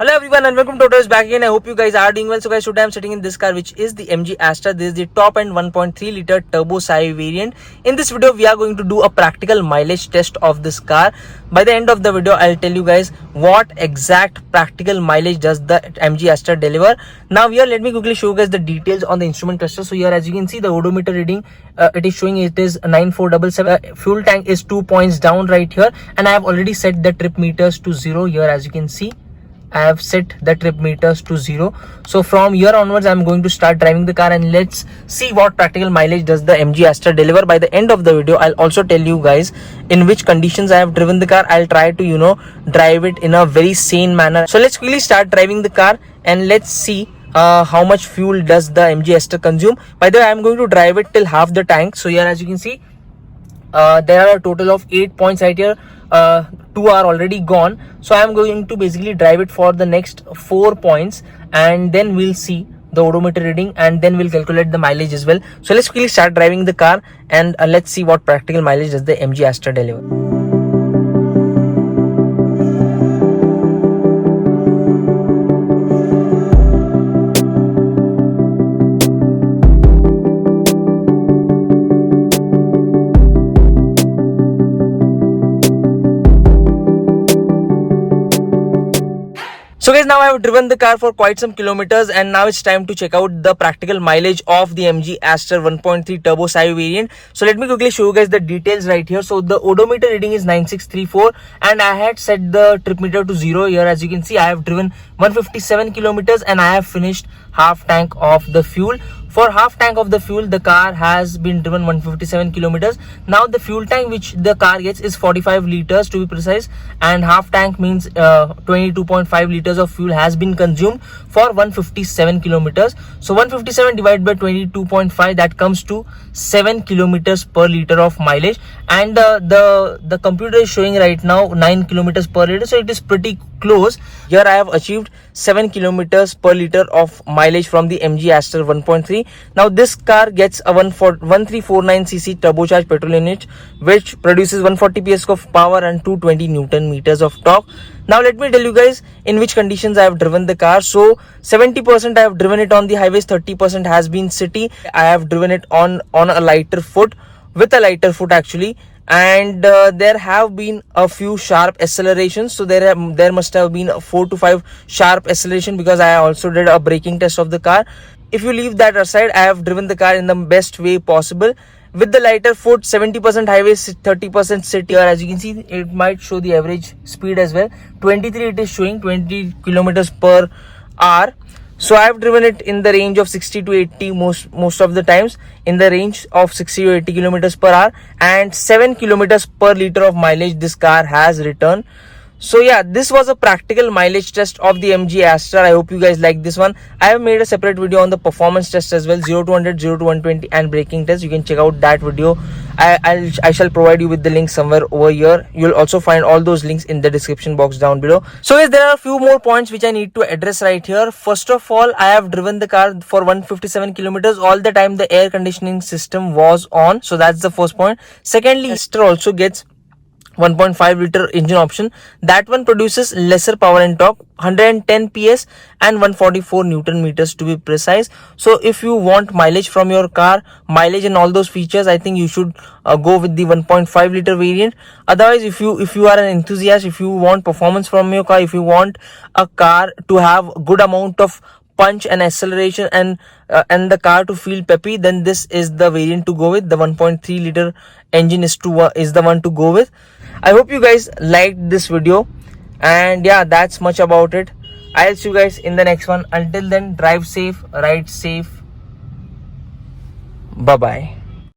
Hello everyone and welcome to Autos back again. I hope you guys are doing well. So guys, today I'm sitting in this car which is the MG Astor. This is the top end 1.3 liter turbo SAI variant. In this video we are going to do a practical mileage test of this car. By the end of the video I'll tell you guys what exact practical mileage does the MG Astor deliver. Now here let me quickly show you guys the details on the instrument cluster. So here as you can see the odometer reading it is showing it is 9477. Fuel tank is 2 points down right here, and I have already set the trip meters to 0 here. As you can see, I have set the trip meters to 0. So from here onwards I'm going to start driving the car, and let's see what practical mileage does the MG Astor deliver. By the end of the video I'll also tell you guys in which conditions I have driven the car. I'll try to drive it in a very sane manner. So let's quickly start driving the car and let's see how much fuel does the MG Astor consume. By the way, I'm going to drive it till half the tank. So here as you can see there are a total of 8 points right here. 2 are already gone, so I am going to basically drive it for the next 4 points, and then we'll see the odometer reading and then we'll calculate the mileage as well. So let's quickly start driving the car and let's see what practical mileage does the MG Astor deliver. So guys, now I have driven the car for quite some kilometers, and now it's time to check out the practical mileage of the MG Astor 1.3 turbo SAI variant. So let me quickly show you guys the details right here. So the odometer reading is 9634, and I had set the trip meter to 0 here. As you can see, I have driven 157 kilometers and I have finished half tank of the fuel. For half tank of the fuel, the car has been driven 157 kilometers. Now the fuel tank which the car gets is 45 liters to be precise, and half tank means 22.5 liters of fuel has been consumed for 157 kilometers. So 157 divided by 22.5, that comes to 7 kilometers per liter of mileage, and the computer is showing right now 9 kilometers per liter, so it is pretty close. Here I have achieved 7 kilometers per liter of mileage from the MG Astor 1.3. Now this car gets a 1349cc turbocharged petrol unit which produces 140 PS of power and 220 Newton meters of torque. Now let me tell you guys in which conditions I have driven the car. So 70% I have driven it on the highways, 30% has been city. I have driven it on a lighter foot, with a lighter foot actually, and there have been a few sharp accelerations. So there must have been a 4 to 5 sharp acceleration because I also did a braking test of the car. If you leave that aside, I have driven the car in the best way possible with the lighter foot. 70% highways, 30% city. Here as you can see, it might show the average speed as well. 23 it is showing 20 kilometers per hour. So I have driven it in the range of 60 to 80 most of the times, in the range of 60 to 80 kilometers per hour, and 7 kilometers per liter of mileage this car has returned. So yeah, this was a practical mileage test of the MG Astor. I hope you guys like this one. I have made a separate video on the performance test as well, 0 to 100, 0 to 120 and braking test. You can check out that video. I shall provide you with the link somewhere over here. You'll also find all those links in the description box down below. So guys, there are a few more points which I need to address right here. First of all, I have driven the car for 157 kilometers. All the time the air conditioning system was on. So that's the first point. Secondly, Astor also gets 1.5 liter engine option. That one produces lesser power and torque, 110 PS and 144 Newton meters to be precise. So if you want mileage from your car, mileage and all those features, I think you should go with the 1.5 liter variant. Otherwise, if you are an enthusiast, if you want performance from your car, if you want a car to have good amount of punch and acceleration and the car to feel peppy, then this is the variant to go with. The 1.3 liter engine is the one to go with. I hope you guys liked this video, and yeah, that's much about it. I'll see you guys in the next one. Until then, drive safe, ride safe. Bye bye.